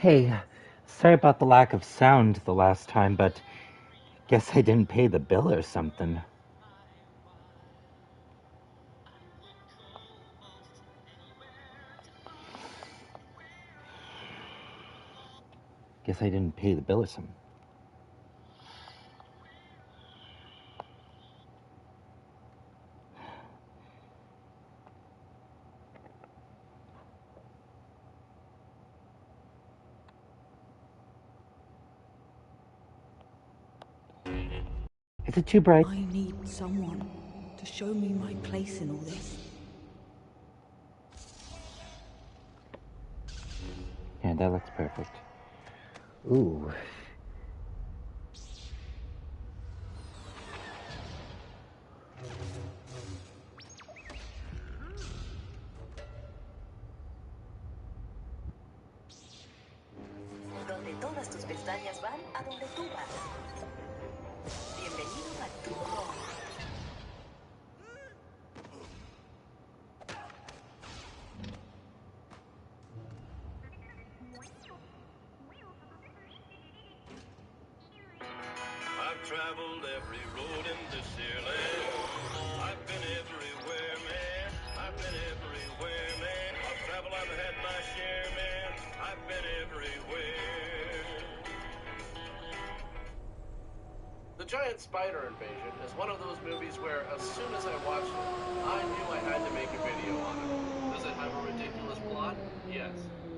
Hey, sorry about the lack of sound the last time, but guess I didn't pay the bill or something. Guess I didn't pay the bill or something. Is it too bright? I need someone to show me my place in all this. Yeah, that looks perfect. Ooh. Donde todas tus pestañas van a donde tú vas. Bienvenido a tu home. I've traveled every road in this here land. I've been everywhere, man. I've been everywhere, man. I've traveled, I've had my share, man. I've been everywhere. The Giant Spider Invasion is one of those movies where as soon as I watched it, I knew I had to make a video on it. Does it have a ridiculous plot? Yes.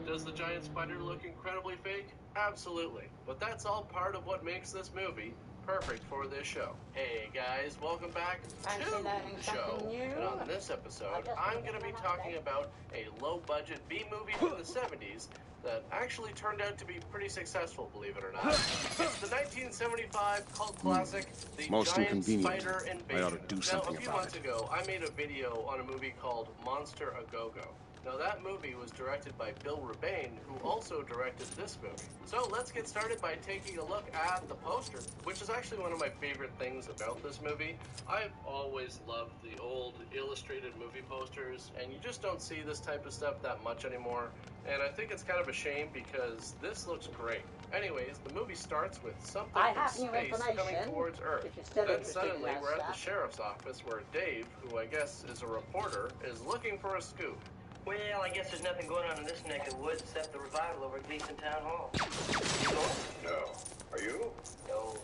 Does the giant spider look incredibly fake? Absolutely. But that's all part of what makes this movie perfect for this show. Hey guys, welcome back to the show. And on this episode, I'm going to be talking about a low-budget B-movie from the 70s that actually turned out to be pretty successful, believe it or not. It's the 1975 cult classic, The Most Giant inconvenient. Spider I Invasion. ought to do Now, something a few about months it. ago, I made a video on a movie called Monster A Go-Go. Now, that movie was directed by Bill Rebane, who also directed this movie. So let's get started by taking a look at the poster, which is actually one of my favorite things about this movie. I've always loved the old illustrated movie posters, and you just don't see this type of stuff that much anymore. And I think it's kind of a shame because this looks great. Anyways, the movie starts with something from space coming towards Earth. Then suddenly we're at the sheriff's office where Dave, who I guess is a reporter, is looking for a scoop. Well, I guess there's nothing going on in this neck of the woods except the revival over at Gleason Town Hall. You going? No. Are you? No.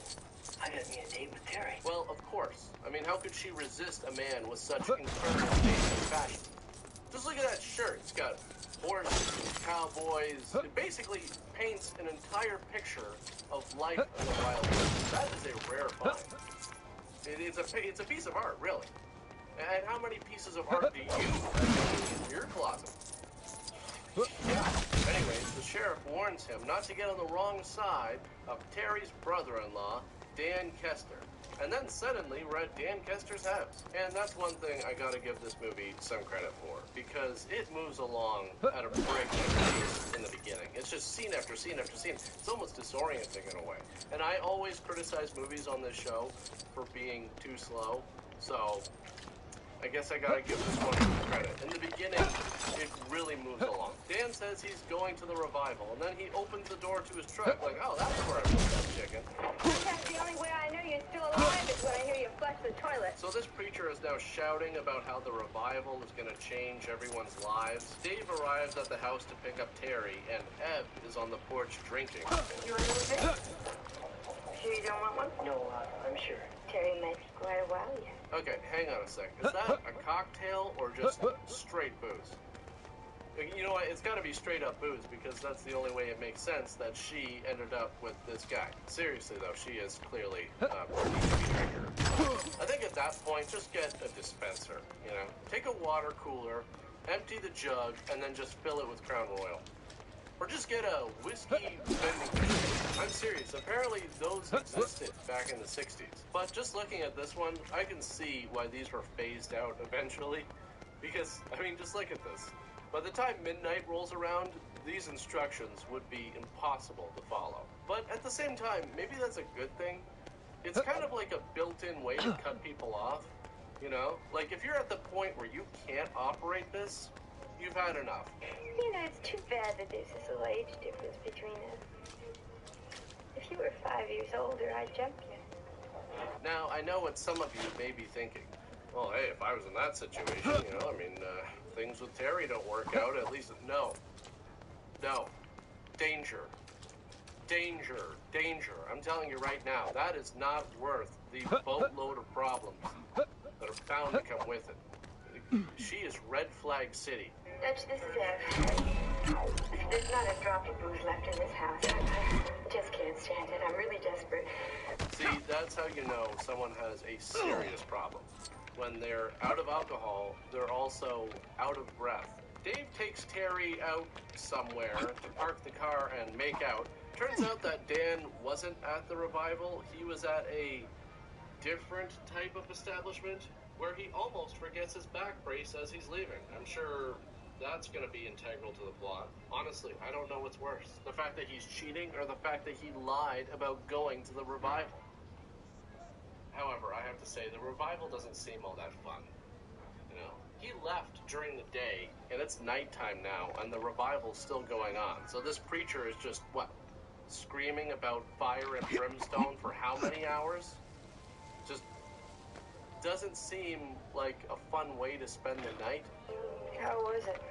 I got me a date with Terry. Well, of course. I mean, how could she resist a man with such incredible taste and fashion? Just look at that shirt. It's got horses, cowboys. It basically paints an entire picture of life in the Wild West. That is a rare find. It's a piece of art, really. And how many pieces of art do you have in your closet? Yeah. Anyways, the sheriff warns him not to get on the wrong side of Terry's brother-in-law, Dan Kester. And then suddenly we're at Dan Kester's house. And that's one thing I gotta give this movie some credit for, because it moves along at a breakneck pace in the beginning. It's just scene after scene after scene. It's almost disorienting in a way. And I always criticize movies on this show for being too slow. So I guess I gotta give this one credit. In the beginning, it really moves along. Dan says he's going to the revival, and then he opens the door to his truck like, oh, that's where I put that chicken. That's the only way I know you're still alive is when I hear you flush the toilet. So this preacher is now shouting about how the revival is gonna change everyone's lives. Dave arrives at the house to pick up Terry, and Ev is on the porch drinking. You want a little bit? Sure you don't want one? No, I'm sure. Terry makes quite a while yet. Okay, hang on a sec. Is that a cocktail or just straight booze? You know what? It's got to be straight up booze because that's the only way it makes sense that she ended up with this guy. Seriously though, she is clearly a drinker. I think at that point, just get a dispenser. You know, take a water cooler, empty the jug, and then just fill it with Crown Royal. Or just get a whiskey vending machine. I'm serious. Apparently those existed back in the 60s. But just looking at this one, I can see why these were phased out eventually. Because, I mean, just look at this. By the time midnight rolls around, these instructions would be impossible to follow. But at the same time, maybe that's a good thing. It's kind of like a built-in way to cut people off, you know? Like, if you're at the point where you can't operate this, You've had enough. You know, it's too bad that there's this little age difference between us. If you were 5 years older, I'd jump you. Now, I know what some of you may be thinking. Well, hey, if I was in that situation, you know, I mean, things with Terry don't work out, at least, no. No. Danger. Danger. Danger. I'm telling you right now, that is not worth the boatload of problems that are bound to come with it. She is red flag city. Dutch, this is Ev. There's not a drop of booze left in this house. I just can't stand it. I'm really desperate. See, that's how you know someone has a serious problem. When they're out of alcohol, they're also out of breath. Dave takes Terry out somewhere to park the car and make out. Turns out that Dan wasn't at the revival. He was at a different type of establishment where he almost forgets his back brace as he's leaving. I'm sure that's going to be integral to the plot. Honestly, I don't know what's worse. The fact that he's cheating or the fact that he lied about going to the revival. However, I have to say, the revival doesn't seem all that fun. You know, he left during the day, and it's nighttime now, and the revival's still going on. So this preacher is just, what, screaming about fire and brimstone for how many hours? Just doesn't seem like a fun way to spend the night. How was it?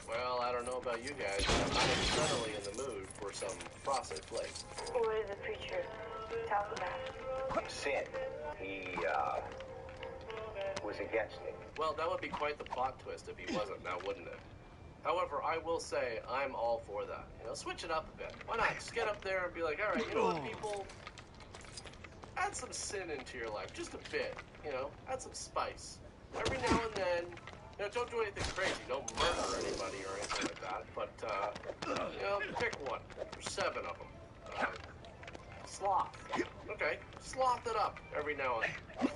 Well, I don't know about you guys, but I'm suddenly in the mood for some frosted flakes. What did the preacher talk about? Sin. He, was against it. Well, that would be quite the plot twist if he wasn't, now wouldn't it? However, I will say I'm all for that. You know, switch it up a bit. Why not? Just get up there and be like, all right, you know what, people? Add some sin into your life, just a bit. You know, add some spice. Every now and then, you know, don't do anything crazy. Don't murder anybody or anything like that. But, you know, pick one. There's 7 of them. Sloth. Okay, sloth it up every now and then.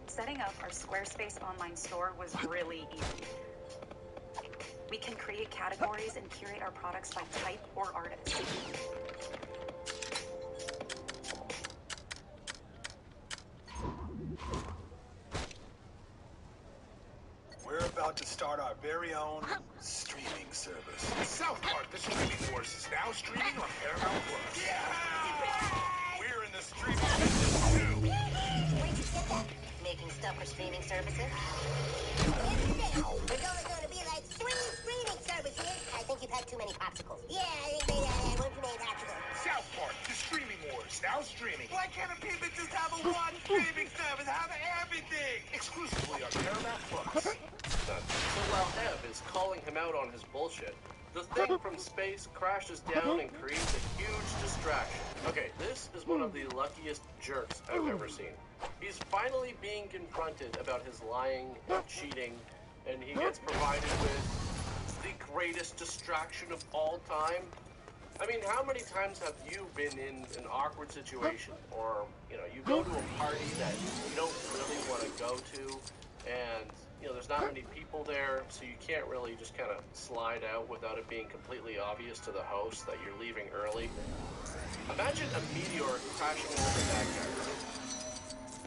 Setting up our Squarespace online store was really easy. We can create categories and curate our products by type or artist. We're about to start our very own streaming service. South Park, the streaming wars is now streaming on Paramount Plus. Yeah! We're in the streaming business too. Where'd you get that? Making stuff for streaming services? There's only going to be like 3 streaming services. I think you've had too many popsicles. Yeah, I think maybe I had one too many popsicles. South Park, the streaming wars, now streaming. Why can't a people just have a one streaming service? Have everything exclusively on Paramount Plus. So while Ev is calling him out on his bullshit, the thing from space crashes down and creates a huge distraction. Okay, this is one of the luckiest jerks I've ever seen. He's finally being confronted about his lying and cheating, and he gets provided with the greatest distraction of all time. I mean, how many times have you been in an awkward situation, or, you know, you go to a party that you don't really want to go to, and, you know, there's not many people there, so you can't really just kind of slide out without it being completely obvious to the host that you're leaving early. Imagine a meteor crashing into the backyard.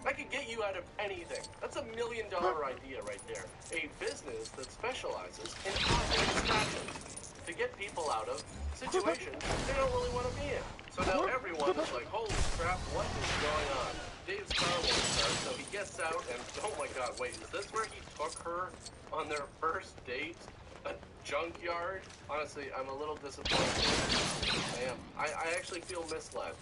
That could get you out of anything. That's $1 million idea right there. A business that specializes in causing distractions to get people out of situations they don't really want to be in. So now everyone is like, holy crap, what is going on? Dave's car won't start, so he gets out and, oh my god, wait, is this where he took her on their first date? A junkyard? Honestly, I'm a little disappointed. I am. I actually feel misled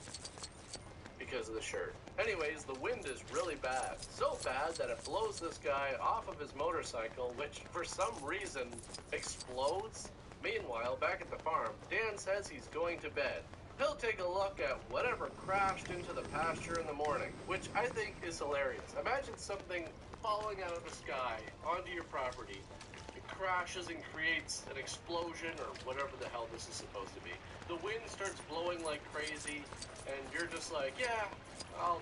because of the shirt. Anyways, the wind is really bad. So bad that it blows this guy off of his motorcycle, which for some reason explodes. Meanwhile, back at the farm, Dan says he's going to bed. He'll take a look at whatever crashed into the pasture in the morning, which I think is hilarious. Imagine something falling out of the sky onto your property. It crashes and creates an explosion or whatever the hell this is supposed to be. The wind starts blowing like crazy, and you're just like, yeah, I'll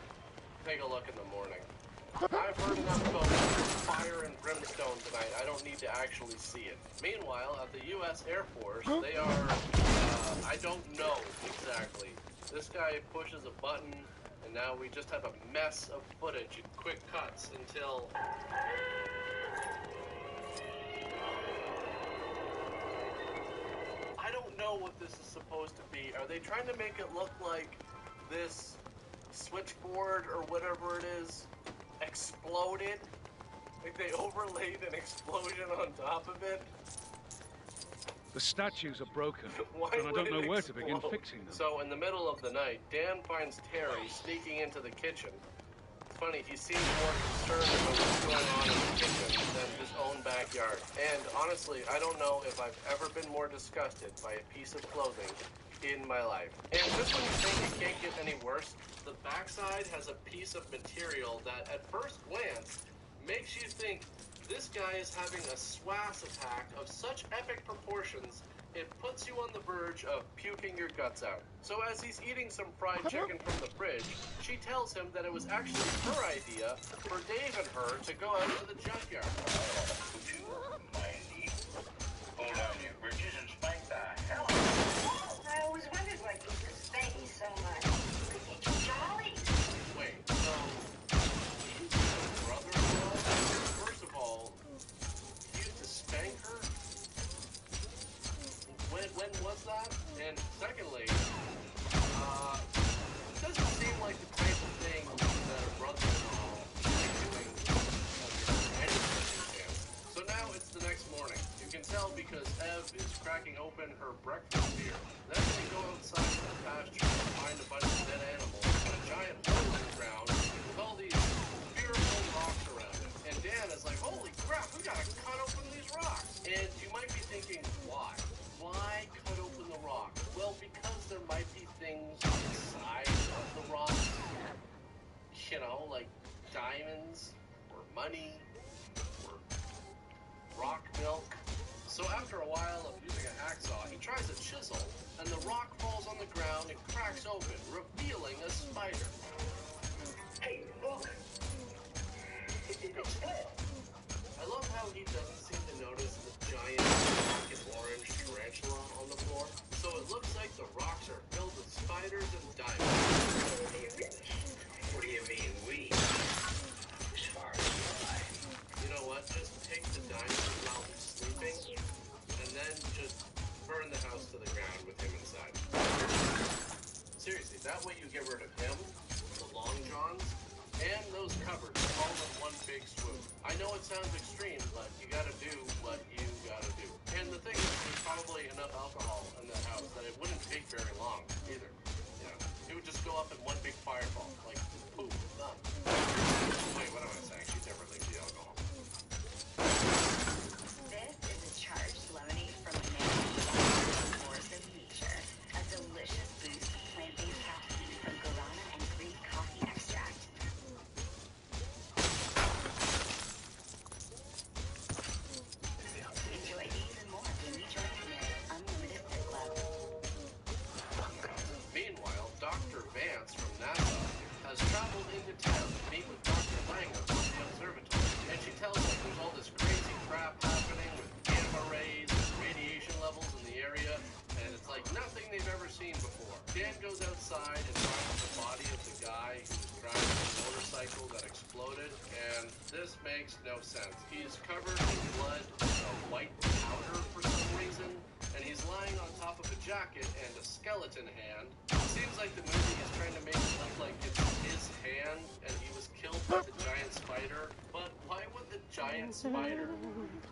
take a look in the morning. I've heard enough about fire and brimstone tonight. I don't need to actually see it. Meanwhile, at the U.S. Air Force, they are, I don't know exactly. This guy pushes a button, and now we just have a mess of footage and quick cuts until... I don't know what this is supposed to be. Are they trying to make it look like this switchboard or whatever it is exploded? Like they overlaid an explosion on top of it? The statues are broken, Why and I would don't know it where to begin explode? fixing them. So in the middle of the night, Dan finds Terry sneaking into the kitchen. It's funny, he seems more concerned about what's going on in the kitchen than his own backyard. And honestly, I don't know if I've ever been more disgusted by a piece of clothing in my life. And just when you think it can't get any worse, the backside has a piece of material that at first glance makes you think this guy is having a SWAS attack of such epic proportions, it puts you on the verge of puking your guts out. So as he's eating some fried chicken from the fridge, she tells him that it was actually her idea for Dave and her to go out to the junkyard. Hold on your britches and spank the hell out of it. I always wondered why people spank me so much. It's jolly. Wait, so he's his brother-in-law? First of all, he used to spank her? When was that? And secondly, it doesn't seem like the type of thing that a brother-in-law should be doing under any circumstance. So now it's the next morning. You can tell because Ev is cracking open her breakfast beer. Then they go outside to the pasture to find a bunch of dead animals and a giant hole in the ground with all these spherical rocks around it. And Dan is like, holy crap, we gotta cut open these rocks. And you might be thinking, why? Why cut open the rock? Well, because there might be things inside of the rock. You know, like diamonds, or money, or rock milk. So after a while of using a hacksaw, he tries a chisel, and the rock falls on the ground and cracks open, revealing a spider. Hey, look. It's split. I love how he doesn't seem to notice the giant black and orange tarantula on the floor. So it looks like the rocks are filled with spiders and diamonds. What do you mean, we? As far as I. You know what? Just take the diamonds while he's sleeping, and then just burn the house to the ground with him inside. Seriously, that way you get rid of him, the long johns, and those cupboards all in one big swoop. I know it sounds extreme, but you gotta do what you gotta do. And the thing is, there's probably enough alcohol in the house that it wouldn't take very long either. You know, it would just go up in one big fireball, like poof, done. Wait, what am I saying? She never leaves the alcohol. This is a charged lemonade from American Force of Nature, a delicious boost of plant-based caffeine from guarana and Greek coffee extract. Enjoy these and more when you join America's Unlimited Fit Club. Meanwhile, Dr. Vance from NASA has traveled into town to meet with Dr. Langer from the observatory, and she tells him there's all this crazy crap happening with gamma rays and radiation levels in the area, and it's like nothing they've ever seen before. Dan goes outside and finds the body of the guy who was driving the motorcycle that exploded, and this makes no sense. He's covered in blood, a white powder for some reason, and he's lying on top of a jacket and a skeleton hand. It seems like the movie is trying to make it look like it's his hand and he was killed by the giant spider. But why would the giant spider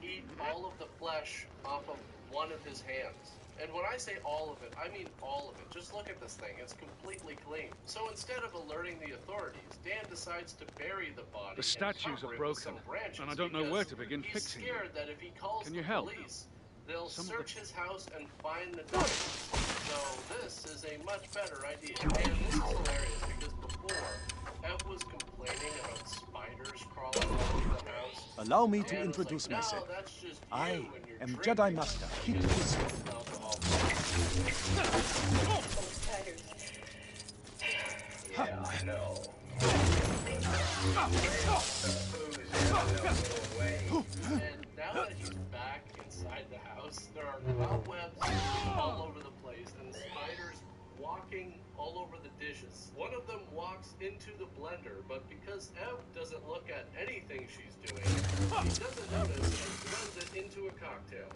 eat all of the flesh off of one of his hands? And when I say all of it, I mean all of it. Just look at this thing. It's completely clean. So instead of alerting the authorities, Dan decides to bury the body. The statues and cover are it with broken, some branches and I don't know where because to begin he's fixing scared them. that if he calls Can the you help? police, they'll Some of search the- his house and find the diamonds. So this is a much better idea. And this is hilarious because before, Ev was complaining about spiders crawling all over the house. Allow me to Dan was introduce like, myself. No, that's just you I and your am drinking Jedi Master Kit Fisto. alcohol. Yeah, I know. And now that he's back inside the house, there are cobwebs all over the place, and spiders walking all over the dishes. One of them walks into the blender, but because Ev doesn't look at anything she's doing, she doesn't notice and blends it into a cocktail.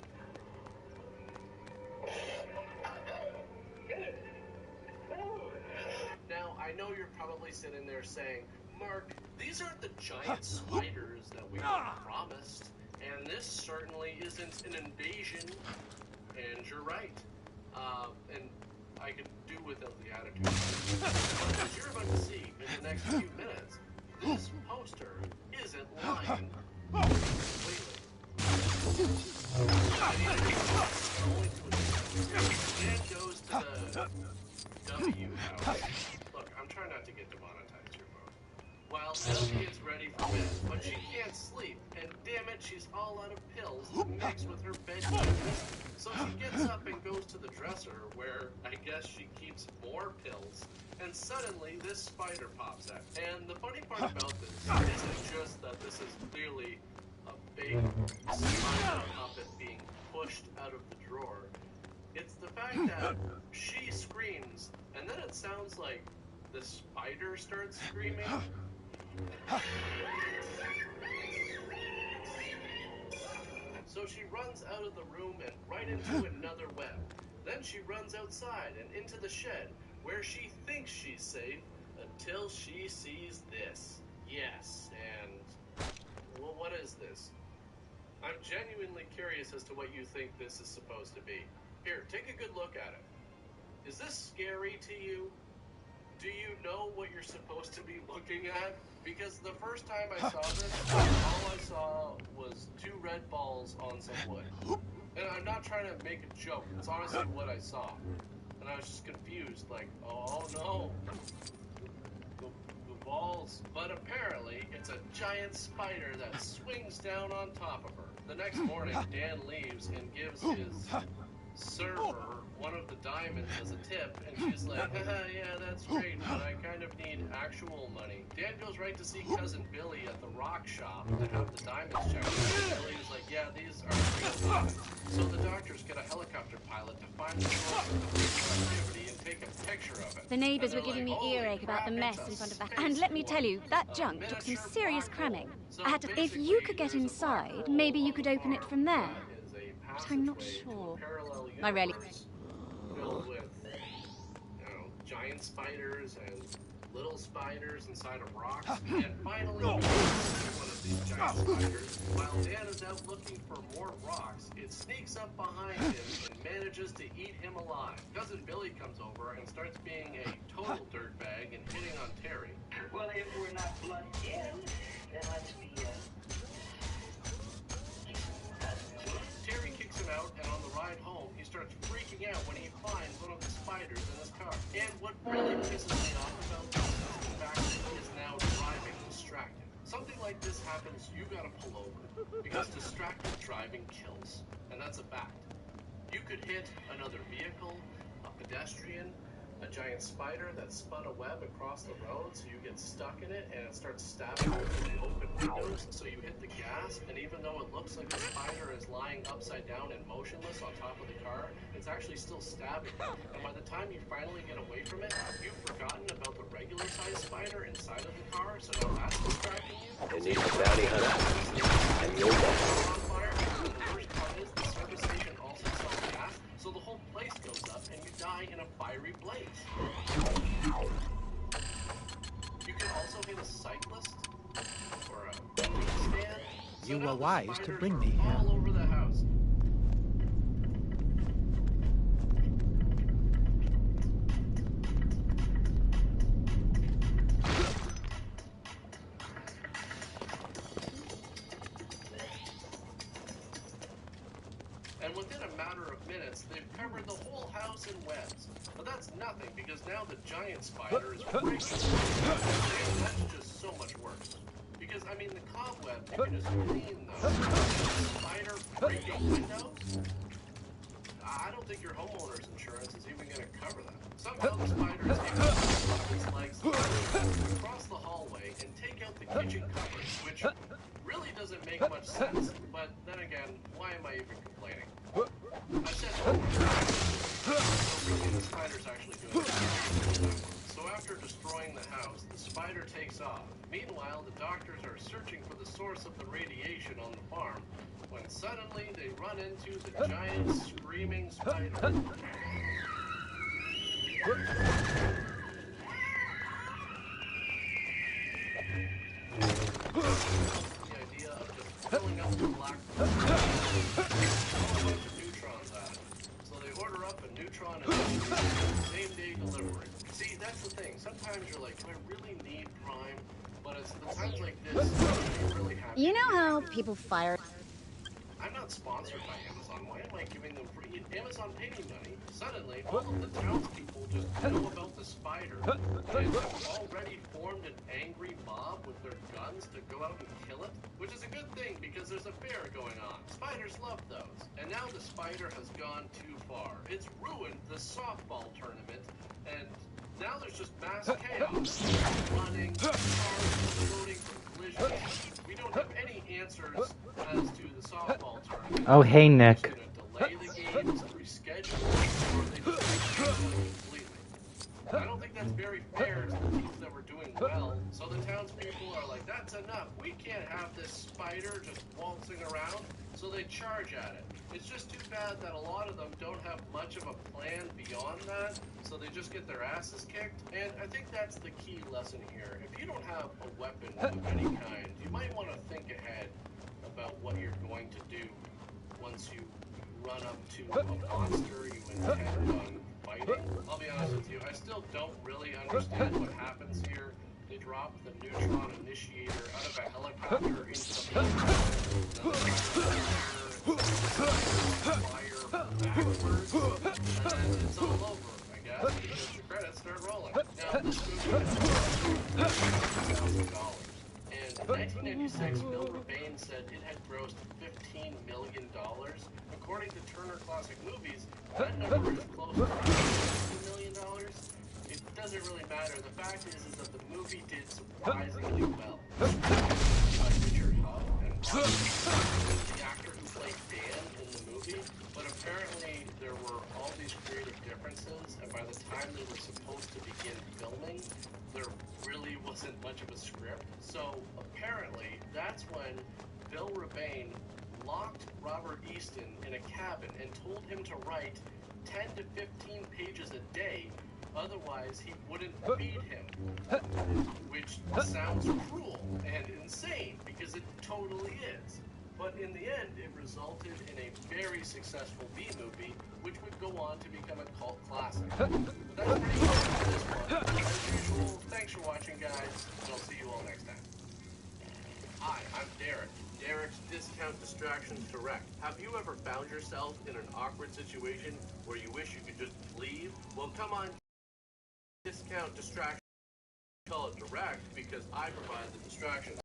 Now, I know you're probably sitting there saying, Mark, these aren't the giant spiders that we were promised, and this certainly isn't an invasion. And you're right. And I could do without the attitude. But as you're about to see in the next few minutes, this poster isn't lying completely. Dan goes to the W house. Look, I'm trying not to get demonetized here, folks. While Elle gets ready for bed, but she can't sleep, and damn it, she's all out of pills to mix with her bedtime. So she gets up and goes to the dresser, where I guess she keeps more pills, and suddenly this spider pops out. And the funny part about this isn't just that this is clearly a big spider puppet being pushed out of the drawer. It's the fact that she screams, and then it sounds like the spider starts screaming. So she runs out of the room and right into another web. Then she runs outside and into the shed, where she thinks she's safe until she sees this. Yes, and well, what is this? I'm genuinely curious as to what you think this is supposed to be. Here, take a good look at it. Is this scary to you? Do you know what you're supposed to be looking at? Because the first time I saw this, all I saw was 2 red balls on some wood. And I'm not trying to make a joke. It's honestly what I saw. And I was just confused, like, oh no. The balls. But apparently, it's a giant spider that swings down on top of her. The next morning, Dan leaves and gives his server one of the diamonds as a tip, and she's like, haha, yeah, that's great, but I kind of need actual money. Dan goes right to see Cousin Billy at the rock shop to have the diamonds checked. And Billy is like, yeah, these are real diamonds. So the doctors get a helicopter pilot to find the source of the activity and take a picture of it. The neighbours were giving me earache about the mess in front of the house. And let me tell you, that junk took some serious cramming. I had to, if you could get inside, maybe you could open it from there. But I'm not sure. I really... Filled with, giant spiders and little spiders inside of rocks. And finally, one of these giant spiders, while Dan is out looking for more rocks, it sneaks up behind him and manages to eat him alive. Cousin Billy comes over and starts being a total dirtbag and hitting on Terry. Well, if we're not blood in, then let's be, Terry kicks him out, and on the ride home, he starts freaking out when he finds one of the spiders in his car. And what really pisses me off about this is the fact that he is now driving distracted. Something like this happens, you gotta pull over, because distracted driving kills, and that's a fact. You could hit another vehicle, a pedestrian, a giant spider that spun a web across the road, so you get stuck in it and it starts stabbing through the open windows, so you hit the gas, and even though it looks like the spider is lying upside down and motionless on top of the car, it's actually still stabbing you. And by the time you finally get away from it, you've forgotten about the regular sized spider inside of the car, so now that's distracting you. They need a bounty hunter, and you're on fire. And the worst part is the service station also sells gas, so the whole place goes up and you die in a fiery blaze. You can also hit a cyclist or a stand. So You now were the wise to spiders bring are me here. all over the house. And within a matter of minutes, they've covered the whole house in webs. But that's nothing, because now the giant spider is breaking. And that's just so much worse. Because, I mean, the cobweb, you can just clean those. Spider breaking windows? I don't think your homeowner's insurance is even going to cover that. Somehow the spiders take his legs across the hallway and take out the kitchen cupboard, which really doesn't make much sense, but then again, why am I even complaining? I said so really the spider's actually doing it. So after destroying the house, the spider takes off. Meanwhile, the doctors are searching for the source of the radiation on the farm, when suddenly they run into the giant screaming spider. The idea of just filling up the black hole with a bunch of neutrons at it. So they order up a neutron and same-day delivery. See, that's the thing. Sometimes you're like, do I really need Prime? But it's the times like this that you really have to. You know how people fire... I'm not sponsored by Amazon. Why am I giving them free? Amazon paid me money. Suddenly, all of the townspeople just know about the spider and have already formed an angry mob with their guns to go out and kill it, which is a good thing because there's a fair going on. Spiders love those. And now the spider has gone too far. It's ruined the softball tournament, and now there's just mass chaos. Running, cars exploding from collisions. We don't have any answers as to the softball tournament. Oh, hey, Nick. Delay the games, reschedule, or they just cancel it completely. I don't think that's very fair to the teams that were doing well. So the townspeople are like, that's enough. We can't have this spider just waltzing around. So they charge at it. It's just too bad that a lot of them don't have much of a plan beyond that. So they just get their asses kicked. And I think that's the key lesson here. If you don't have a weapon of any kind, you might want to think ahead about what you're going to do once you run up to a monster you intend on fighting. I'll be honest with you, I still don't really understand what happens here. They drop the neutron initiator out of a helicopter into the fire backwards, and it's all over, I guess, because the credits start rolling. Now, this movie has $1,000. And in 1996, Bill Rebane said it had grossed $15 million. According to Turner Classic Movies, that number is close to $2 million. It doesn't really matter. The fact is that the movie did surprisingly well. Richard Hub and the actor who played Dan in the movie, but apparently there were all these creative differences, and by the time they were supposed to begin filming, there really wasn't much of a script. So apparently that's when Bill Rebane locked Robert Easton in a cabin and told him to write 10 to 15 pages a day, otherwise he wouldn't feed him. Which sounds cruel and insane, because it totally is. But in the end, it resulted in a very successful B-movie, which would go on to become a cult classic. But that's pretty much for this one. As usual, thanks for watching, guys, and I'll see you all next time. Hi, I'm Derek. Derek's Discount Distractions Direct. Have you ever found yourself in an awkward situation where you wish you could just leave? Well, come on, Discount Distractions. Call it direct because I provide the distractions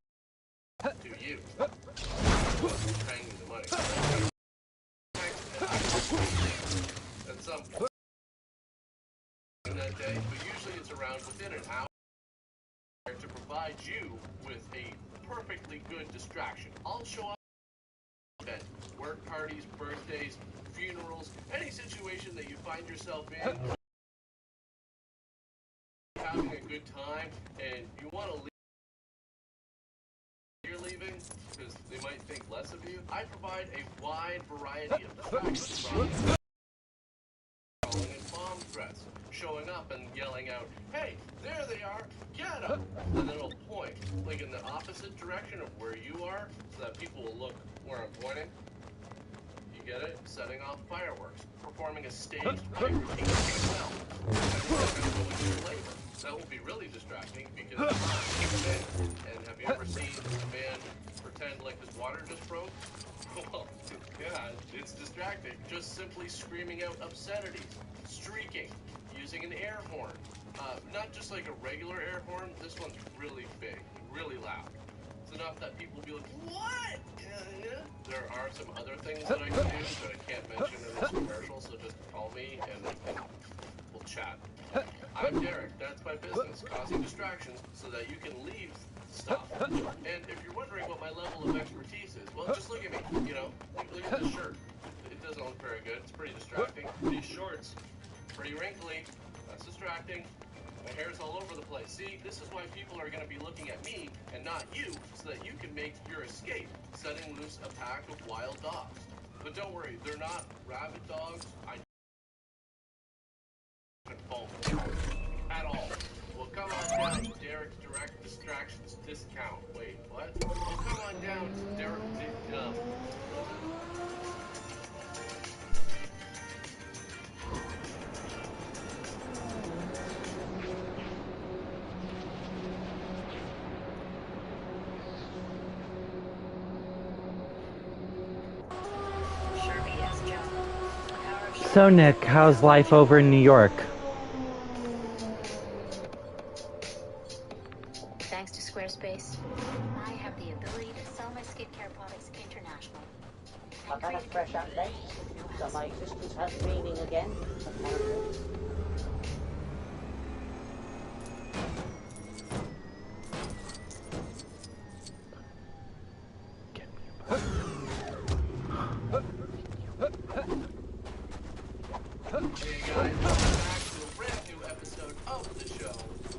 to you. Paying you the money. At some point in that day, but usually it's around within an hour to provide you with a perfectly good distraction. I'll show up at work parties, birthdays, funerals, any situation that you find yourself in, having a good time, and you want to leave. You're leaving because they might think less of you. I provide a wide variety of distractions from calling in bomb threats, showing up and yelling out, "Hey, there they are, get them!" And then it'll point, like in the opposite direction of where you are, so that people will look where I'm pointing. You get it? Setting off fireworks, performing a staged fight routine yourself. That will be really distracting because and have you ever seen a man pretend like his water just broke? Well, yeah, it's distracting. Just simply screaming out obscenities, streaking, using an air horn. Not just like a regular air horn, this one's really big, really loud. It's enough that people will be like, what? There are some other things that I can do that I can't mention in this commercial, so just call me and we'll chat. I'm Derek, that's my business, causing distractions so that you can leave stuff. And if you're wondering what my my level of expertise is. Well, just look at me, you know. Look at this shirt. It doesn't look very good. It's pretty distracting. These shorts, pretty wrinkly. That's distracting. My hair's all over the place. See, this is why people are going to be looking at me and not you, so that you can make your escape, setting loose a pack of wild dogs. But don't worry, they're not rabid dogs. I at all. Well, come on down to Derek's Direct Distractions discount. Wait, what? Well, come on down to Derek. So, Nick, how's life over in New York? Thanks to Squarespace, I have the ability to sell my skincare products internationally. I've had a fresh update, so my existence has meaning again, apparently. Hey guys, welcome back to a brand new episode of the show.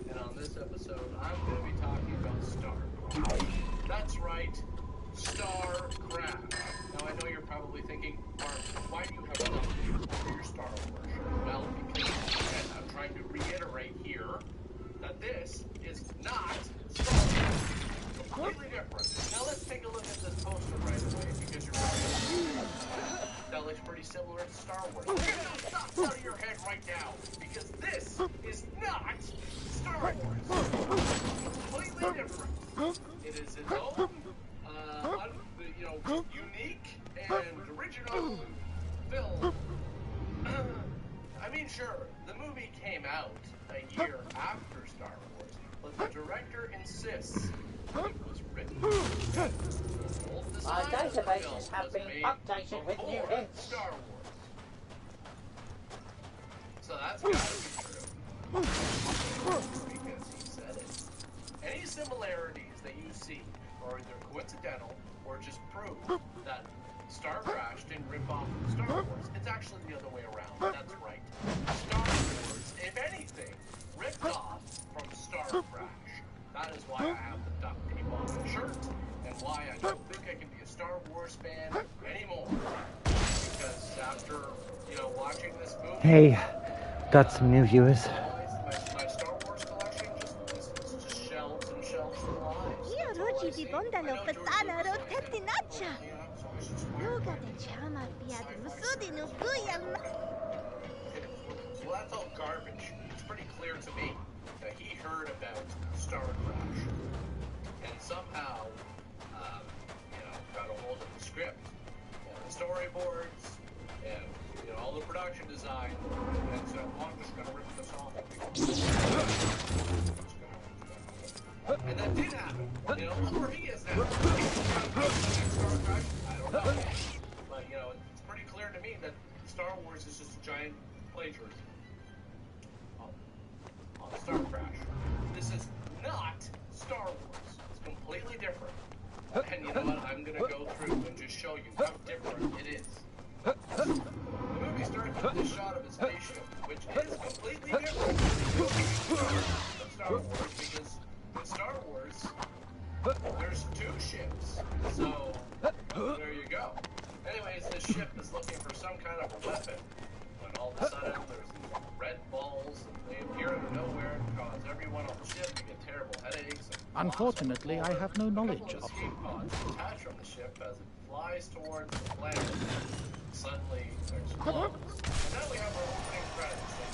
And on this episode, I'm going to be talking about StarCraft. That's right, StarCraft. Now I know you're probably thinking, Mark, why do you have nothing for your Star Wars shirt? Well, because again, I'm trying to reiterate here that this is not Star Wars. Completely different. Now let's take a look at this poster right away, because you're right. That looks pretty similar to Star Wars. Get those thoughts out of your head right now, because this is not Star Wars. Completely different. It is its own, unique and original film. I mean, sure, the movie came out a year after Star Wars, but the director insists it was written. My databases have been updated with new hints. Star Wars. So that's gotta be true. Because he said it. Any similarities that you see are either coincidental or just prove that Star Crash didn't rip off Star Wars. It's actually the other way around. That's right. Star Wars, if anything, ripped off from Star Crash. That is why I have the duct tape on my shirt, and why I don't think I can be a Star Wars fan anymore. Because after, watching this movie... Hey, got some new viewers. My Star Wars collection is just shelves and shelves of lies. Well, that's all garbage. It's pretty clear to me that he heard about Star Crash and somehow, got a hold of the script and the storyboards and all the production design, and said, well, I'm just gonna rip this off. And that did happen. Look where he is now. Star Crash, I don't know. But it's pretty clear to me that Star Wars is just a giant plagiarism on Star Crash. This is not Star Wars. It's completely different. And you know what? I'm gonna go through and just show you how different it is. The movie starts with this shot of his spaceship, which is completely different from Star Wars, because in Star Wars, there's two ships. So, there you go. Anyways, this ship is looking for some kind of a weapon, when all of a sudden there's these red balls, and they appear out of nowhere and cause everyone on the ship to get terrible headaches. Unfortunately, I have no knowledge of escape pods detach from the ship as it flies towards the planet. Suddenly, there's clones. And now we have our opening credits. And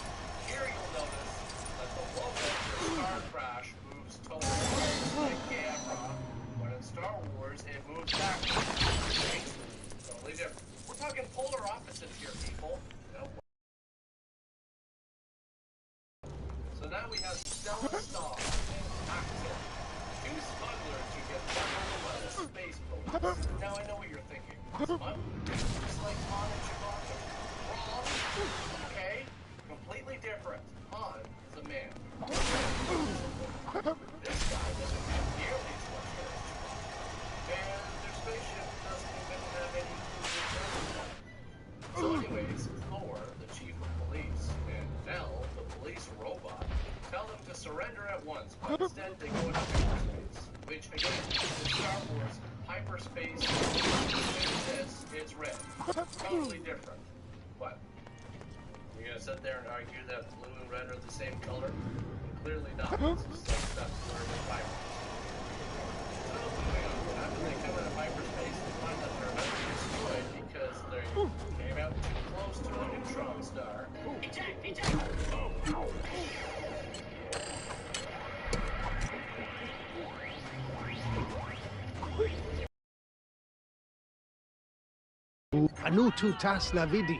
here you'll notice that the logo for Star Crash moves towards the camera, when in Star Wars it moves backwards. Totally different. We're talking polar opposites here, people. So now we have Stella Star and Axel, two smugglers who get bundled by the space police. Now I know what you're thinking. Smugglers? Just like Han and Chewbacca. Wrong. Okay? Completely different. Han is a man. This guy doesn't have nearly as much hair as Chewbacca. space. It's red. Totally different. What? You're gonna sit there and argue that blue and red are the same color? Clearly not. This is like stuff blurred with fiber. So moving on. After they come into hyperspace, they find that they're about to be destroyed because they came out too close to a neutron star. Anutu tas navidi.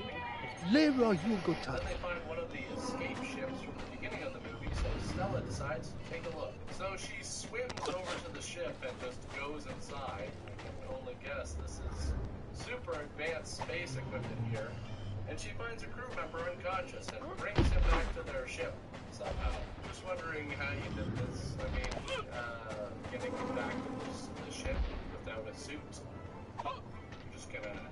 Lero Yugotan. Then they find one of the escape ships from the beginning of the movie, so Stella decides to take a look. So she swims over to the ship and just goes inside. I can only guess this is super advanced space equipment here. And she finds a crew member unconscious and brings him back to their ship somehow. Just wondering how you did this. I mean, getting him back to the ship without a suit. You're just gonna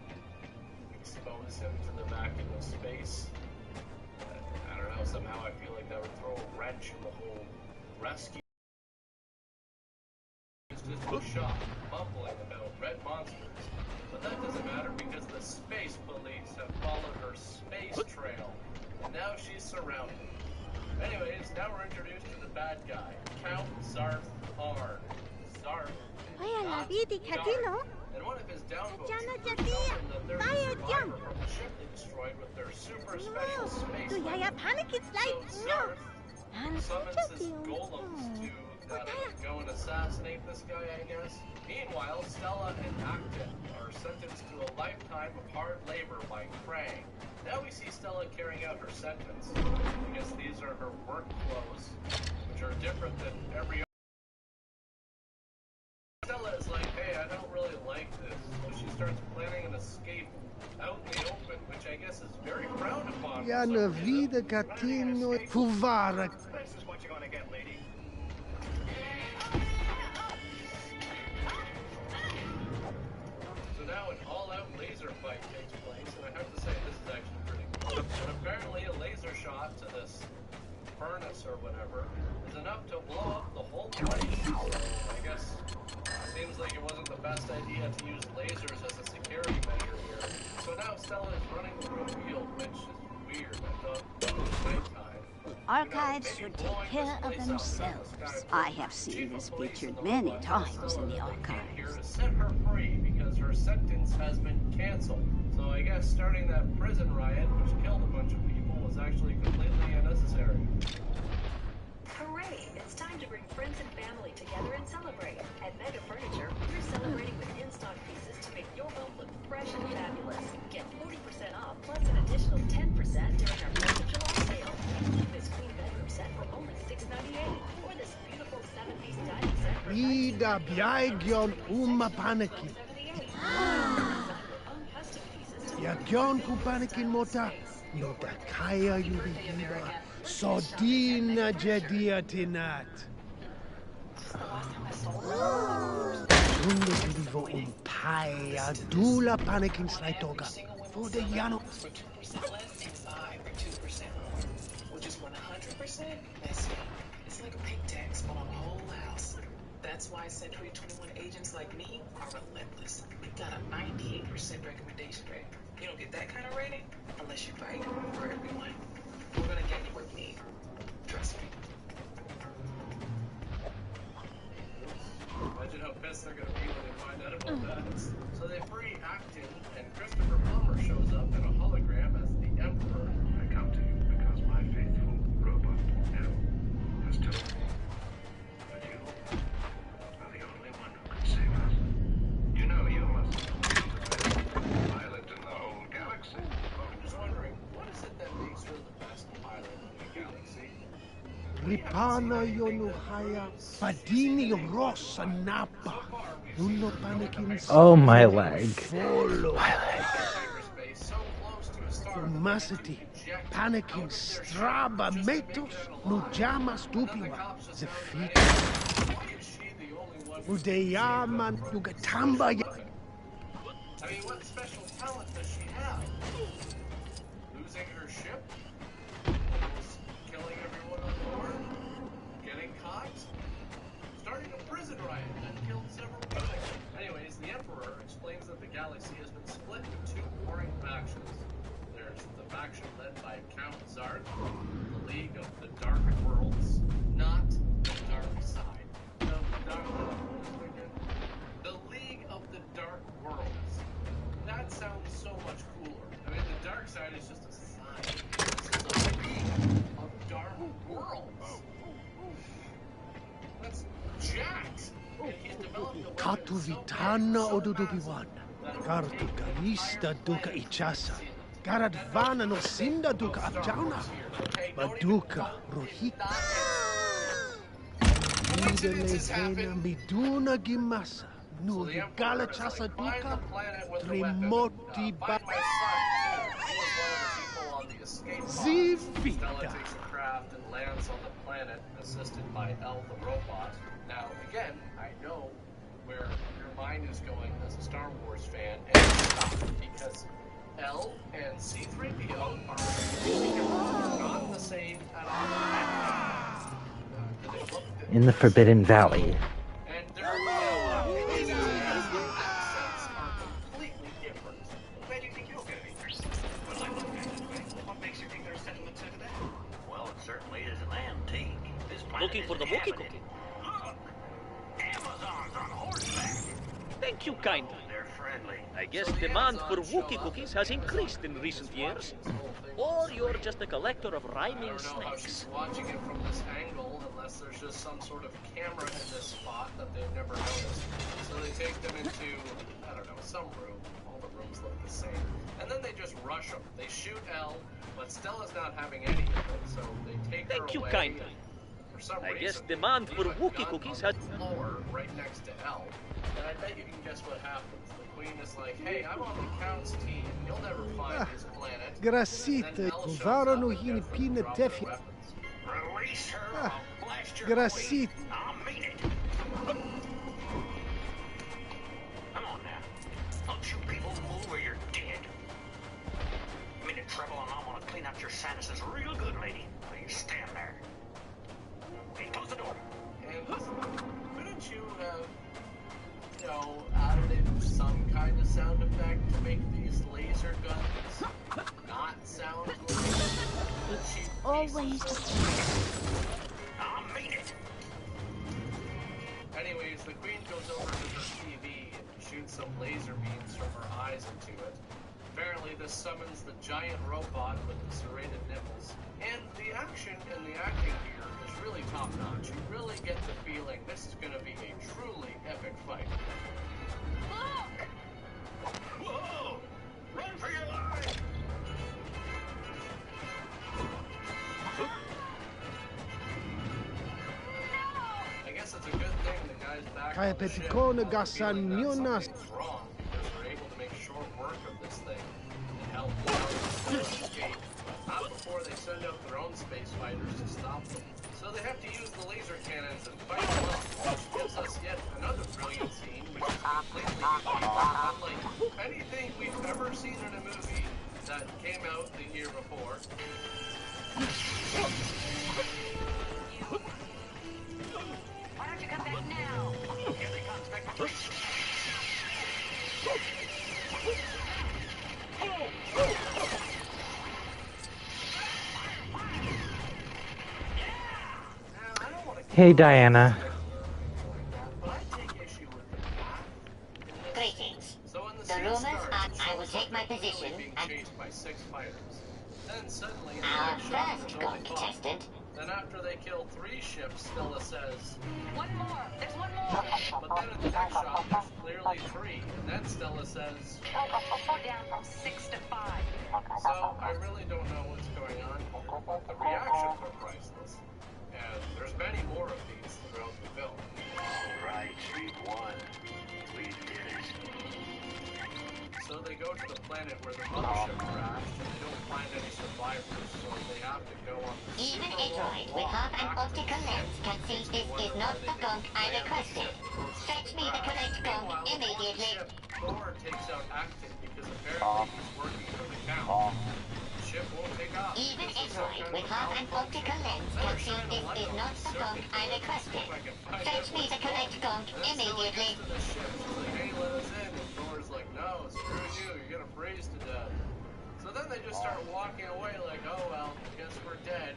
expose him to the vacuum of space. I don't know, somehow I feel like that would throw a wrench in the whole rescue. It's just a shot, mumbling about red monsters. But that doesn't matter because the space police have followed her space trail. And now she's surrounded. Anyways, now we're introduced to the bad guy, Count Zarth Arn. Zarth is not Dark. And one of his downvotes tells them that they're a survivor from the ship they destroyed with their super special space weapon. So Zarth summons his golems to go and assassinate this guy, I guess. Meanwhile, Stella and Acton are sentenced to a lifetime of hard labor by Krang. Now we see Stella carrying out her sentence. I guess these are her work clothes, which are different than every other. Stella is like, hey, I don't really like this. So she starts planning an escape out in the open, which I guess is very frowned upon. Yana vida gatino puvara. This is what you're gonna get, lady. So now an all-out laser fight takes place, and I have to say this is actually pretty cool. But apparently a laser shot to this furnace or whatever is enough to blow up the whole place. So I guess it seems like it wasn't the best idea to use lasers as a security measure here. So now Stella is running through a field, which is weird. I thought it was nighttime. Archives should take care of themselves. I have seen this featured many times in the archives. Here to set her free because her sentence has been canceled. So I guess starting that prison riot, which killed a bunch of people, was actually completely unnecessary. Hooray! It's time to bring friends and family together and celebrate. At Mega Furniture, we're celebrating with in-stock pieces to make your home look fresh and fabulous. Get 40% off plus an additional 10% during our 4th of July sale. This queen bedroom set for only $6.98, or this beautiful 7-piece dining set for Ida biagion panaki. Yagion kupanakin mota. Yoda kaya yubihiba. Sodina jedia tinat. Dunde vivo paya dula panakin slaitoga. For the yano. Which is 100% messy. It's like a pink tax on a whole house. That's why Century 21 agents like me are relentless. We've got a 98% recommendation rate. You don't get that kind of rating unless you fight for everyone. We're gonna get you what you need. Trust me. Imagine how pissed they're gonna be when they find out about that. So they free Acton, and Christopher Plummer shows up in a hologram as the Emperor. I come to you because my faithful robot L has told me that you are the only one who can save us. You know you must be the best pilot in the whole galaxy. I'm just wondering, what is it that makes her the best pilot in the galaxy? Ripana yonuhaya padini rosa napa. Uno panakin. Oh, my leg. Follow. My leg. Formacity. Panakin straba metos. Nujama stupima. Zefika. Udeyaman yugatamba. I mean, what special talent does she have? Losing her ship? Almost killing everyone on board? Getting caught? Starting a prison riot that killed several people. Anyways, the Emperor galaxy has been split into two warring factions. There's the faction led by Count Zark, the League of the Dark Worlds, not the Dark Side. The League of the Dark Worlds. That sounds so much cooler. I mean, the Dark Side is just a side. This is a League of Dark Worlds. That's jacked. And he's developed a Katu vitana odudubiwan. Kartu kalista duka ichasa. Karadvana no sinda duka apjauna. Maduka rohita. Idele vena miduna gimasa. Nu gala chasa duka. Trimoti ba. Zivita. Stella takes a craft and lands on the planet, assisted by El the robot. Now, again, I know where your mind is going as a Star Wars fan, and stop, because L and C-3PO are not the same at all. In the Forbidden Valley. And their accents are completely different. Where do you think you're going to be? Well, I look at it. What makes you think they're sentiment to that? Well, it certainly is an antique. This planet Looking for the is Wookiee inhabited. cookie. Amazons on horseback. Thank you kindly. They're friendly. I guess demand for Wookiee cookies has increased in recent years. Or you're just a collector of rhyming I don't know how she's snakes. watching it from this angle, unless there's just some sort of camera in this spot that they've never noticed. So they take them into, I don't know, some room. All the rooms look the same. And then they just rush them. They shoot Elle, but Stella's not having any of it, so they take her Thank you away. kindly. For some I reason, guess demand for leave a Wookiee gun cookies on has... the floor right next to Elle. And I bet you can guess what happens. The Queen is like, hey, I'm on the Count's team. You'll never find his planet. Grasite, kovaro no hini pine tefi. Release her. I'll blast your Grasite. I mean it. Come on now. Don't you people move or you're dead. I'm in trouble and I want to clean out your sinuses real good, lady. Now you stand there. Hey, close the door. And couldn't you have, you know, added in some kind of sound effect to make these laser guns not sound like cheap Always I mean it. Anyways, the Queen goes over to her TV and shoots some laser beams from her eyes into it. Apparently this summons the giant robot with the serrated nipples. And the action and the acting here is really top-notch. You really get the feeling this is going to be a truly epic fight. Whoa! Run for your life! I guess it's a good thing the guy's back Kaya on the ship, pepikona feeling gasan that nyonas. something's wrong, because they're able to make short work of this thing and help them escape. Not before they send out their own space fighters to stop them. So they have to use the laser cannons and fight them off, which gives us yet another brilliant scene, which is completely unlike anything we've ever seen in a movie that came out the year before. Why don't you come back now? Here they come, Spectre. Hey, Diana. Greetings. The rumors are I will take my position and our first contestant. Then after they kill 3 ships, Stella says, One more. There's one more. but then in the next shot, there's clearly 3. And then Stella says, We're down from 6 to 5. so I really don't know what's going on here, but the reactions are priceless. And there's many more of these throughout the film. All right, Street 1. We did it. So they go to the planet where the mothership crashed, and they don't find any survivors, so they have to go on the Even a droid with half an optical lens can see this is not the gunk I requested. Fetch me the correct gunk immediately. Thor takes out Acton because apparently he's working for the Count. The ship won't take off. Even a droid with half an optical lens can see this is not the gunk I requested. Fetch me the correct gunk immediately. The ship is like, hey, let us in. And Thor's like, no, it's start walking away like, oh well, guess we're dead.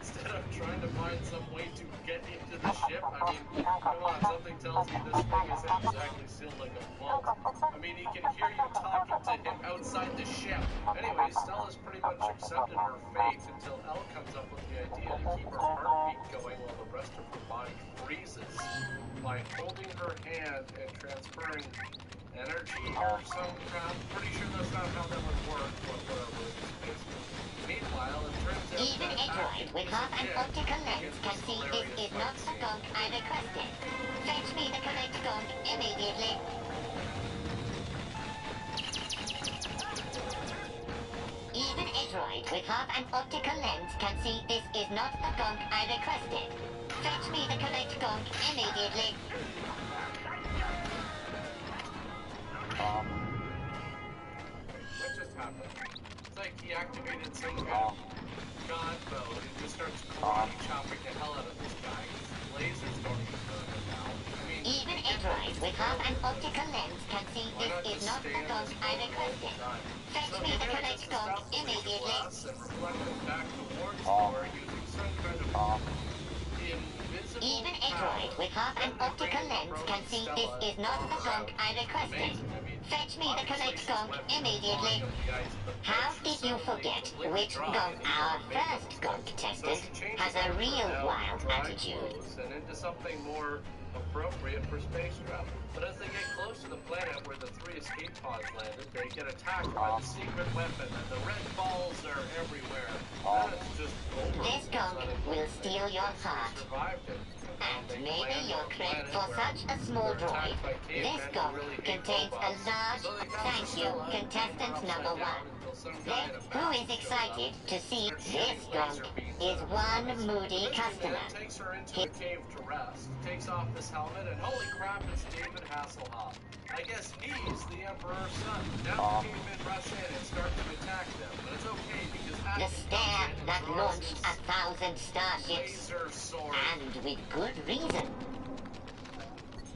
Instead of trying to find some way to get into the ship. I mean, come on, something tells me this thing isn't exactly sealed like a vault. I mean, he can hear you talking to him outside the ship. Anyway, Stella's pretty much accepted her fate until Elle comes up with the idea to keep her heartbeat going while the rest of her body freezes by holding her hand and transferring energy or some crap. Pretty sure that's not how that would work, but whatever. Meanwhile, it turns out even a droid with half an optical lens can see this is not the gunk I requested. Fetch me the correct gunk immediately. Even a droid with half an optical lens can see this is not the gunk I requested. Fetch me the correct gunk immediately. What just happened? It's like he activated some kind of god mode and just starts karate chopping the hell out of this guy. His lasers don't even burn him now. I mean, even a droid with half an optical lens can see this is not the gunk I requested. Fetch me the correct gunk immediately. And reflecting back towards her using some kind of invisible even a droid with half an optical lens can see this is not the gunk I requested. Fetch me the correct gunk immediately. How did you forget which gunk our first gunk tested has a real wild attitude? And into something more appropriate for space travel. But as they get close to the planet where the 3 escape pods landed, they get attacked by the secret weapon, and the red balls are everywhere. Then it's just over. This gunk will steal your heart. And maybe you're correct for such a small droid. This gunk contains a large thank you, contestant number 1. Then, who is excited to see this gunk is one moody customer? Takes her into the cave to rest, takes off his helmet, and holy crap, it's David Hasselhoff. I guess he's the Emperor's son. Now the cavemen rush in and start to attack them, but it's okay because the stare that launched 1,000 starships, and with good reason.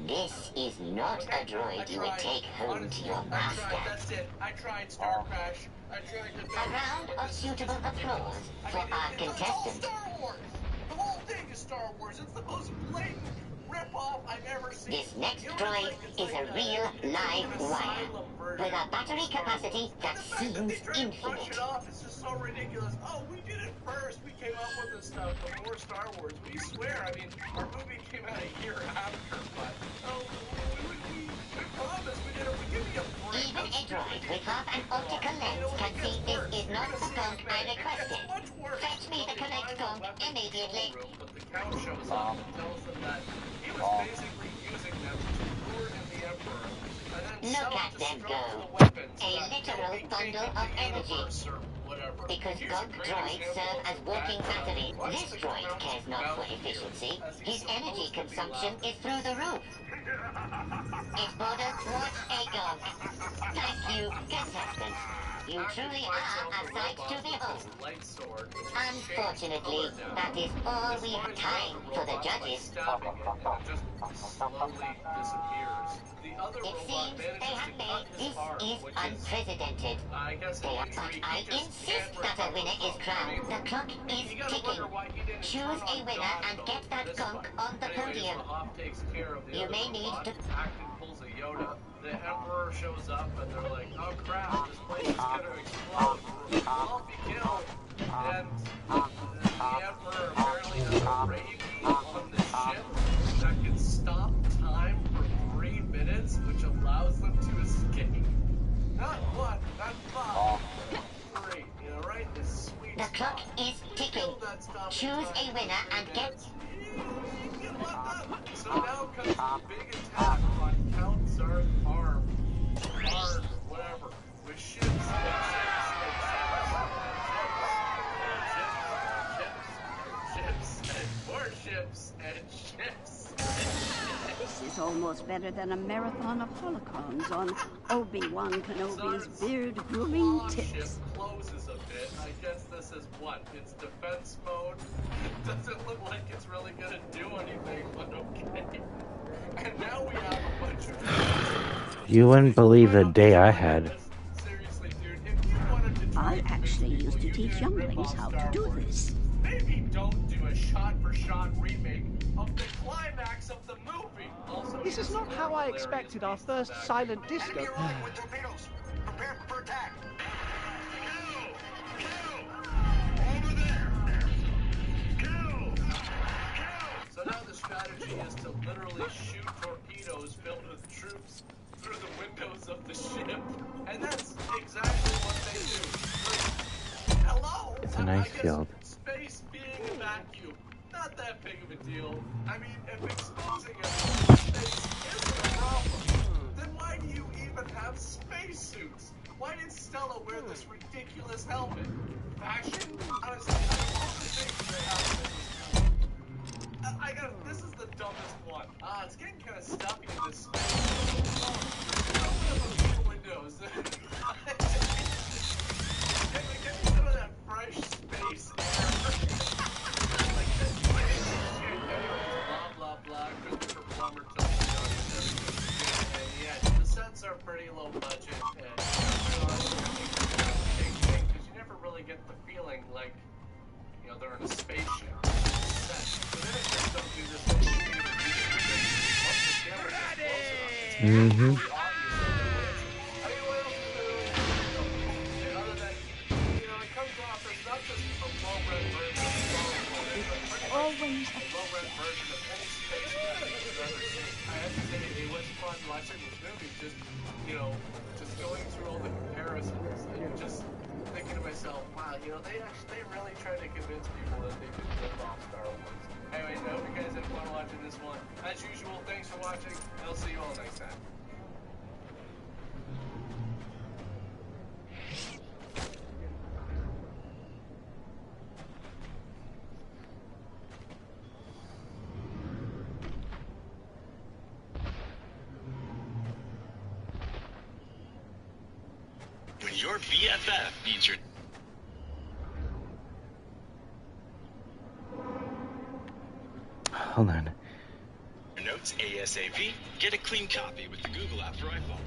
This is not a droid you would take home to your master. That's it. I tried Star Crash. I tried to a round of suitable applause for our contestant. Star Wars. The whole thing is Star Wars. It's the most blatant rip-off I've ever seen. This next droid is a real live wire with a battery capacity that seems infinite. Brush it off. It's just so ridiculous. Oh, we did it first. We came up with this stuff before Star Wars. We swear. I mean, our movie came out a year after, but we promise we did it. We give you a break. Even a droid with half an optical lens can see this is not the gunk I requested. Fetch me the correct gunk immediately. But the cow shows up and tells them that he was basically using them to lure in the Emperor. Look at them go. A literal bundle of energy. Because gunk droids serve as working battery, this droid cares not for efficiency. His energy consumption is through the roof. Its border towards a gunk. Thank you, contestant. You truly are a sight to behold. Unfortunately, that is all we have time for the judges. It seems they have made this is unprecedented. But I insist that a winner is crowned. The clock is ticking. Choose a winner and get that gunk on the podium. You may need to... The Emperor shows up and they're like, oh crap, this place is gonna explode. We'll all be killed. And the Emperor apparently has a ravey on this ship that can stop time for 3 minutes, which allows them to escape. Not 1, not 5, 3. You know, right? This sweet The clock is ticking. Choose a winner and get... So now comes the big attack on Count Zarth Arm, whatever, with ships and more ships and ships. This is almost better than a marathon of holocrons on Obi-Wan Kenobi's beard-grooming tips. Ship closes a bit. I guess this is what? It's defense mode? It doesn't look like it's really gonna do anything, but okay. And now we have a bunch of... You wouldn't believe the day I had. Seriously, dude, if you wanted to try I actually used to teach younglings how to do this. Maybe don't do a shot-for-shot remake of the climax of the movie. Also, This is not how I expected our first silent disco. with torpedoes. Prepare for attack. So now the strategy is to literally shoot torpedoes filled with troops through the windows of the ship. And that's exactly what they do. Like, hello? It's an ice field. Space being a vacuum. Not that big of a deal. I mean, if exposing everyone to space isn't a problem, then why do you even have spacesuits? Why did Stella wear this ridiculous helmet? Fashion? Honestly, all the things they have in this this is the dumbest one. It's getting kind of stuffy in this space. Open up a few windows. Get me some of that fresh space air. Like that shit. Blah, blah, blah. Christopher Plummer told me on everything. And yeah, the sets are pretty low budget. And because you never really get the feeling like, you know, they're in a spaceship. Mm-hmm. Always a low-rent version of any space movie you've ever seen. I have to say, it was fun watching this movie, just, you know, just going through all the comparisons and just thinking to myself, wow, you know, they really tried to convince people that they could rip off Star Wars. Anyway, I hope you guys had fun watching this one. As usual, thanks for watching. I'll see you all next time. When your BFF needs your Hold on. notes ASAP, get a clean copy with the Google app for iPhone.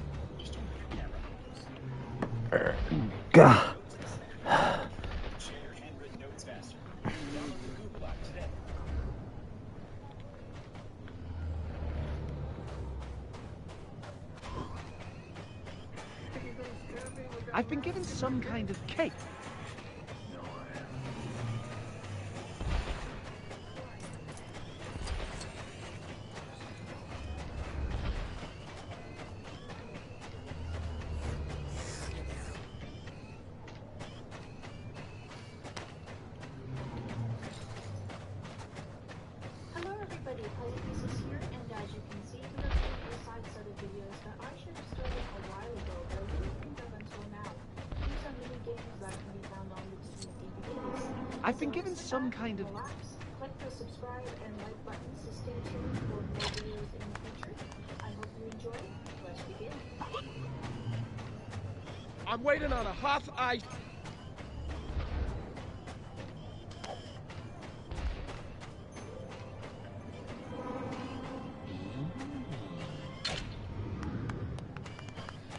Gah. I've been given some kind of cake. Hello everybody, Polypieces here, and as you can see, we are doing a side set of videos that I should have started a while ago, but I didn't think of until now. These are mini games that can be found on the Steam DVDs. I've been given some kind of... Click the subscribe and like buttons to stay tuned for more videos in the future. I hope you enjoy. Let's begin. I'm waiting on a hot ice.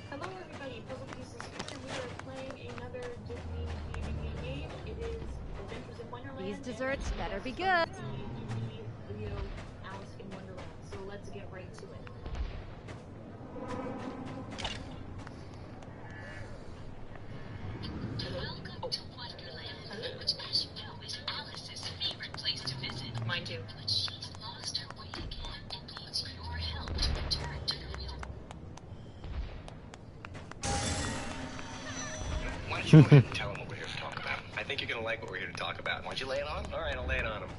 Hello everybody, Puzzle Pieces here. We are playing another Disney DVD game. It is Adventures in Wonderland. These desserts better be good. Leo, Alice in Wonderland. So let's get right to it. Welcome to Wonderland, which, as you know, is Alice's favorite place to visit. Mine too. But she's lost her way again and needs your help to return to the real. Why don't you go ahead and tell them what we're here to talk about? I think you're gonna like what we're here to talk about. Why don't you lay it on? All right, I'll lay it on them.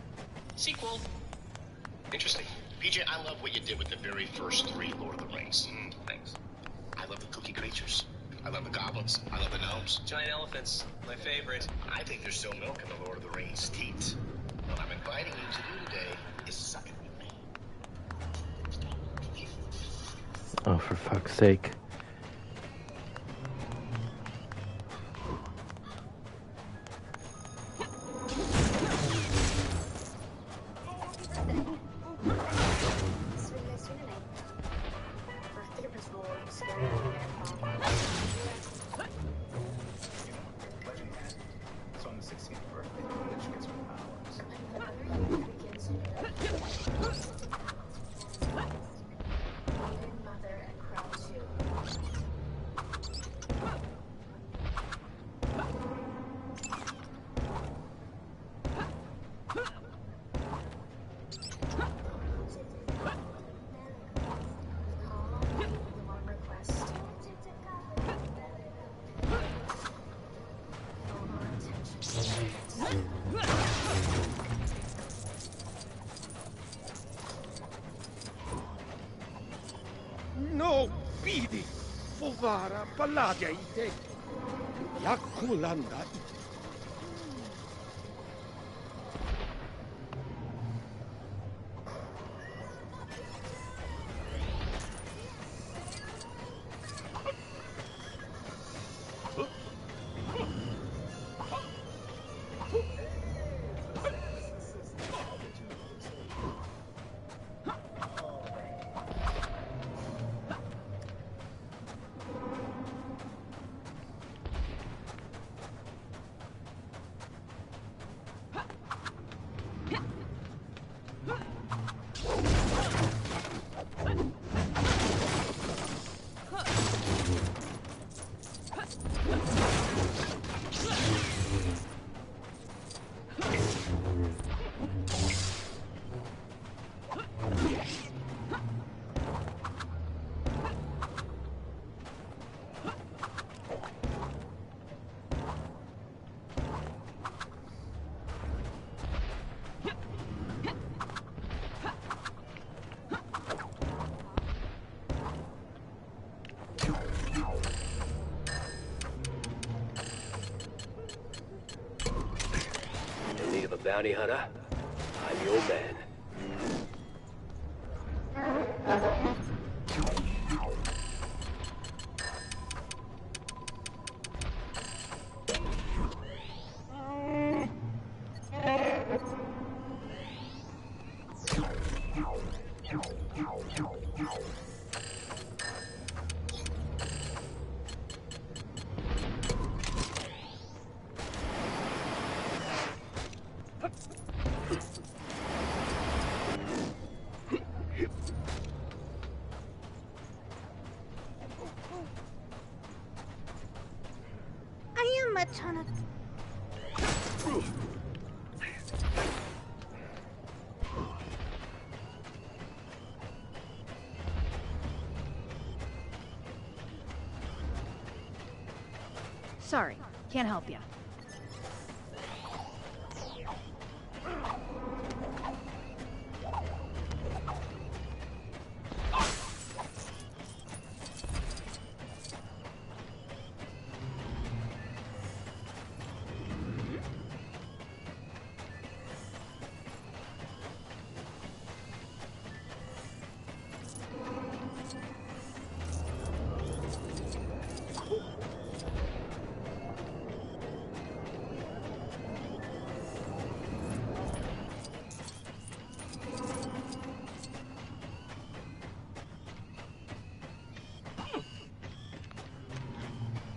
Sequel. Interesting. PJ, I love what you did with the very first 3 Lord of the Rings. Thanks. I love the cookie creatures. I love the goblins. I love the gnomes. Giant elephants, my favorite. I think there's still milk in the Lord of the Rings teats. What I'm inviting you to do today is suck it with me. Oh, for fuck's sake. para paladia ite. Yakulanda. In need of a bounty hunter? I'm your man. I am a ton of... Sorry, can't help you.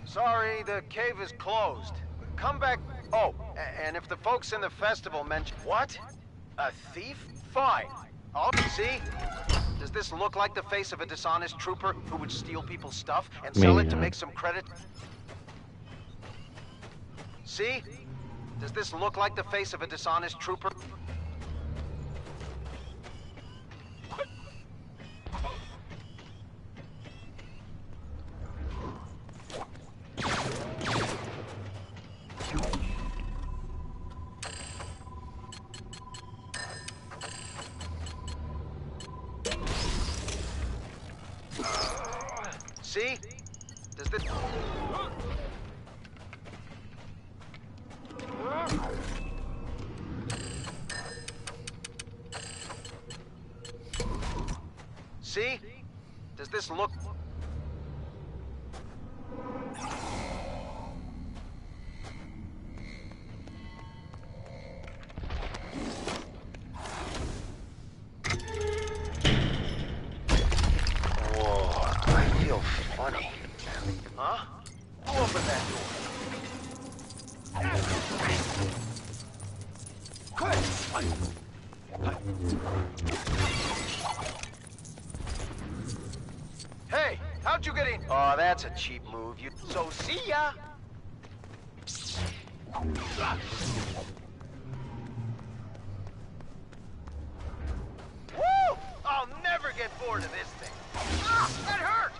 Sorry, the cave is closed. Come back. Oh, and if the folks in the festival mention... What? A thief? Fine. Oh, see? Does this look like the face of a dishonest trooper who would steal people's stuff and sell Maybe it to not. make some credit? See? Does this look like the face of a dishonest trooper? See? Does this... See? Does this look... Whoa, I feel funny. Huh? Who opened that door? Hey, how'd you get in? Oh, that's a cheap move. You... So see ya! Woo! I'll never get bored of this thing. Ah, that hurt!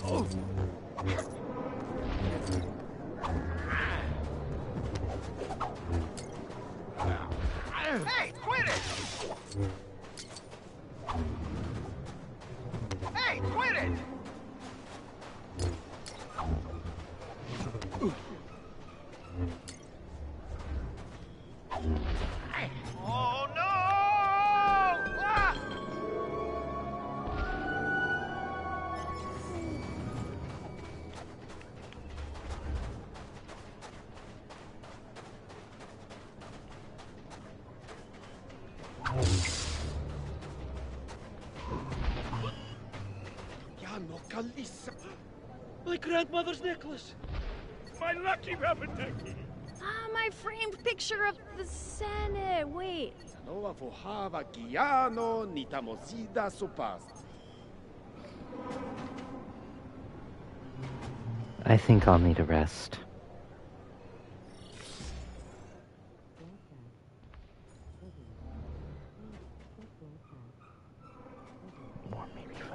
Oh. Hey, quit it! Hey, quit it! My grandmother's necklace. My lucky rubber ducky. Ah, my framed picture of the Senate. Wait. Nova Fojava Guiano Nitamozida Sopas. I think I'll need a rest. Or maybe 5.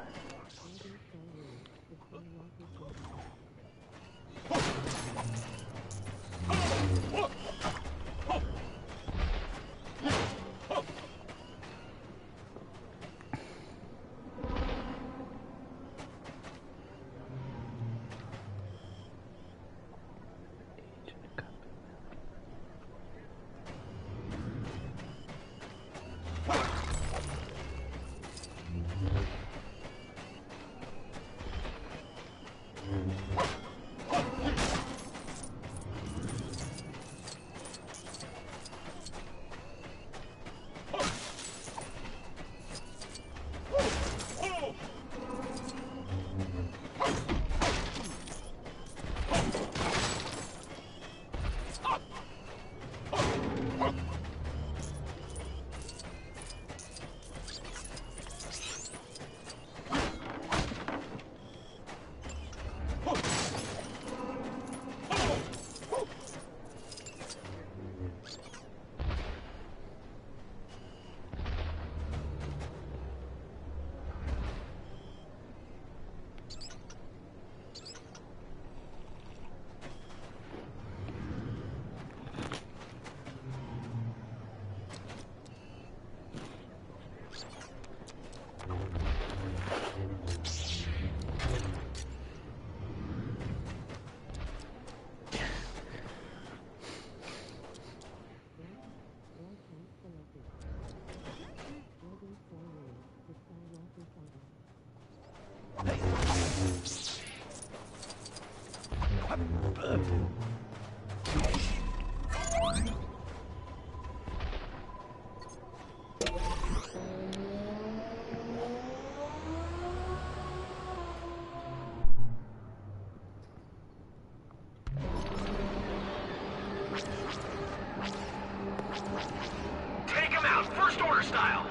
Take him out, first order style.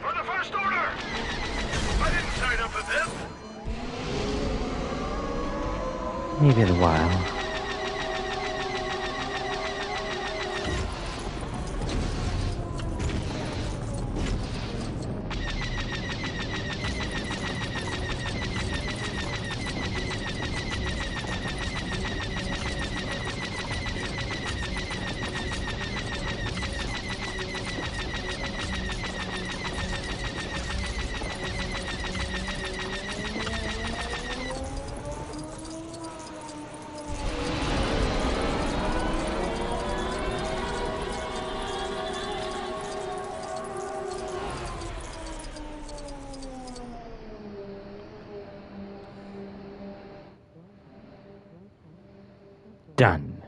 For the first order! I didn't sign up for this! Maybe in a while. Done.